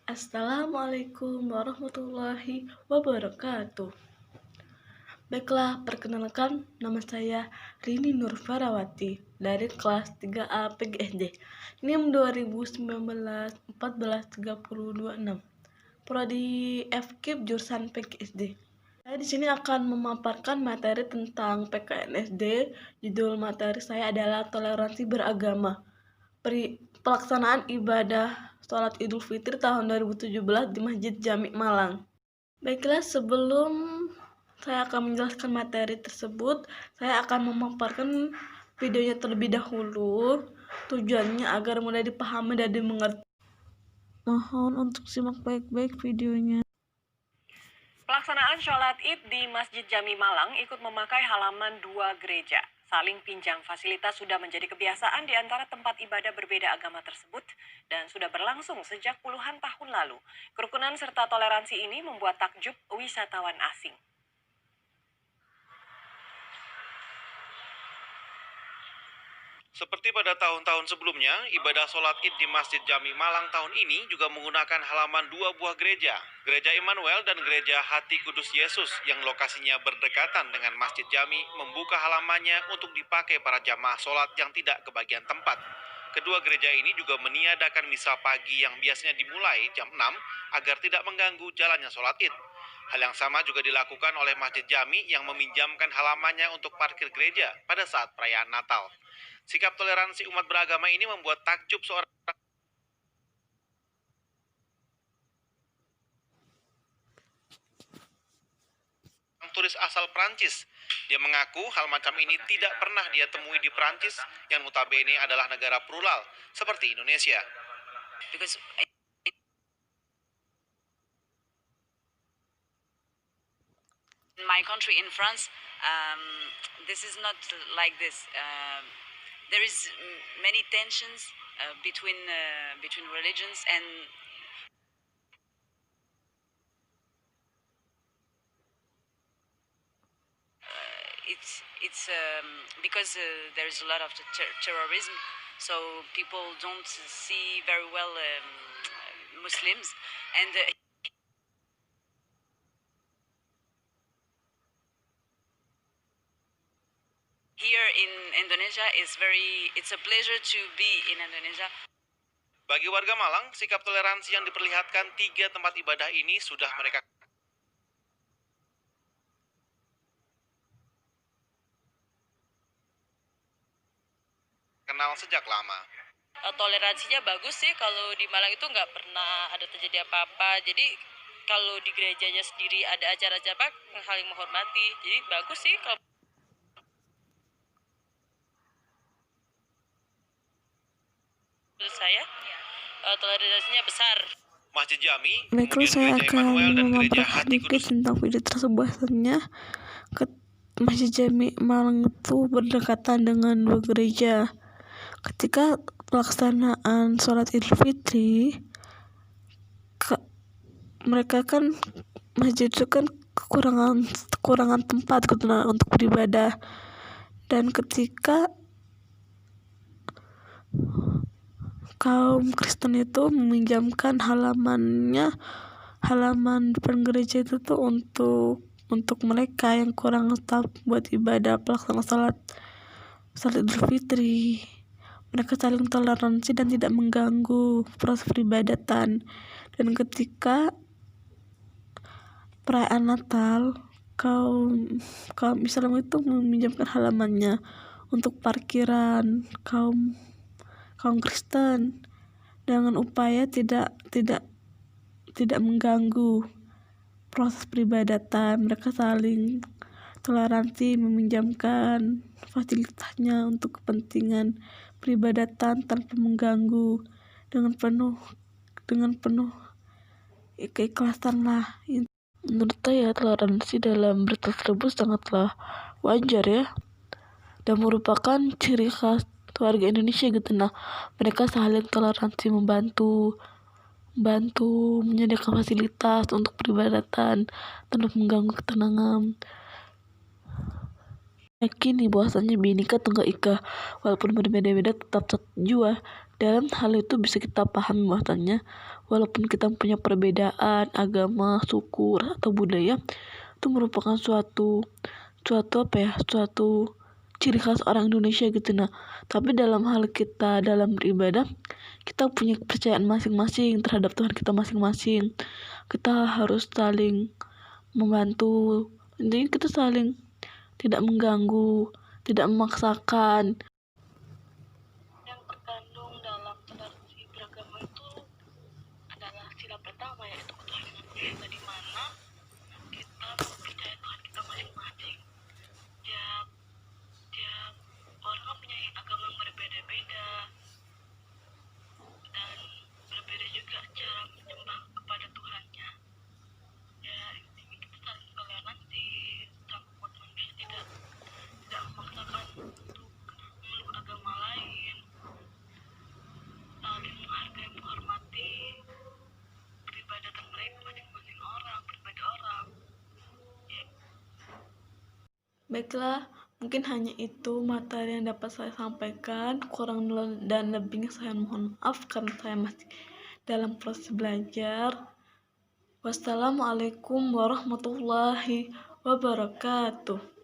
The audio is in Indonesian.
Assalamualaikum warahmatullahi wabarakatuh. Baiklah, perkenalkan nama saya Rini Nur Farawati dari kelas 3A PGSD. NIM 2019 14 30 26. Prodi FKIP jurusan PGSD. Saya di sini akan memaparkan materi tentang PKNSD. Judul materi saya adalah toleransi beragama. Pelaksanaan ibadah sholat Idul Fitri tahun 2017 di Masjid Jami Malang. Baiklah, sebelum saya akan menjelaskan materi tersebut, saya akan memaparkan videonya terlebih dahulu. Tujuannya agar mudah dipahami dan dimengerti. Mohon untuk simak baik-baik videonya. Pelaksanaan sholat Id di Masjid Jami Malang ikut memakai halaman 2 gereja. Saling pinjam fasilitas sudah menjadi kebiasaan di antara tempat ibadah berbeda agama tersebut dan sudah berlangsung sejak puluhan tahun lalu. Kerukunan serta toleransi ini membuat takjub wisatawan asing. Seperti pada tahun-tahun sebelumnya, ibadah sholat Id di Masjid Jami Malang tahun ini juga menggunakan halaman 2 buah gereja, Gereja Immanuel dan Gereja Hati Kudus Yesus yang lokasinya berdekatan dengan Masjid Jami membuka halamannya untuk dipakai para jamaah sholat yang tidak kebagian tempat. Kedua gereja ini juga meniadakan misa pagi yang biasanya dimulai jam 6 agar tidak mengganggu jalannya sholat Id. Hal yang sama juga dilakukan oleh Masjid Jami yang meminjamkan halamannya untuk parkir gereja pada saat perayaan Natal. Sikap toleransi umat beragama ini membuat takjub seorang turis asal Prancis. Dia mengaku hal macam ini tidak pernah dia temui di Prancis yang notabene adalah negara plural seperti Indonesia. Because in my country, in France, this is not like this. There is many tensions between religions, and it's because there is a lot of terrorism, so people don't see very well Muslims, and here in Indonesia it's a pleasure to be in Indonesia. Bagi warga Malang, sikap toleransi yang diperlihatkan 3 tempat ibadah ini sudah mereka kenal sejak lama. Toleransinya bagus sih, kalau di Malang itu nggak pernah ada terjadi apa-apa. Jadi kalau di gerejanya sendiri ada acara-acara saling menghormati, jadi bagus sih kalau menurut saya. Toleransinya besar. Masjid Jami, Baiklah, kemudian saya Gereja akan Immanuel dan Gereja memaparkan Hati sedikit Kudus. tentang video tersebut. Bahwasannya Masjid Jami Malang itu berdekatan dengan 2 gereja. Ketika pelaksanaan sholat Idul Fitri, mereka kan masjid itu kan kekurangan tempat untuk beribadah, dan ketika kaum Kristen itu meminjamkan halaman depan gereja itu tuh untuk mereka yang kurang tetap buat ibadah pelaksanaan sholat Idul Fitri. Mereka saling toleransi dan tidak mengganggu proses peribadatan. Dan ketika perayaan Natal, kaum Islam itu meminjamkan halamannya untuk parkiran kaum Kristen dengan upaya tidak mengganggu proses peribadatan. Mereka saling toleransi meminjamkan fasilitasnya untuk kepentingan peribadatan tanpa mengganggu, dengan penuh keikhlasan lah. Menurut saya toleransi dalam berita tersebut sangatlah wajar ya, dan merupakan ciri khas warga Indonesia gitu. Nah, mereka saling toleransi membantu menyediakan fasilitas untuk peribadatan tanpa mengganggu ketenangan. Yakini bahwasannya Bhinneka Tunggal Ika, walaupun berbeda-beda tetap satu jua. Dalam hal itu bisa kita pahami bahwasannya walaupun kita punya perbedaan agama, suku, atau budaya, itu merupakan suatu ciri khas orang Indonesia gitu. Nah, tapi dalam hal kita dalam beribadah, kita punya kepercayaan masing-masing terhadap Tuhan kita masing-masing. Kita harus saling membantu. Intinya kita saling tidak mengganggu, tidak memaksakan. Yang terkandung dalam toleransi beragama itu adalah sila pertama, yaitu ketuhanan kita, di mana kita percaya Tuhan kita masing-masing. Tiap orang punya agama yang berbeda-beda dan berbeda juga cara menyembah kepada Tuhannya. Ya, intinya kita saling toleransi, sama manusia tidak memaksakan untuk memeluk agama lain, saling menghargai, menghormati peribadatan mereka masing-masing orang, pribadi orang. Ya. Baiklah, mungkin hanya itu materi yang dapat saya sampaikan. Kurang dan lebihnya saya mohon maaf karena saya masih dalam proses belajar. Wassalamualaikum warahmatullahi wabarakatuh.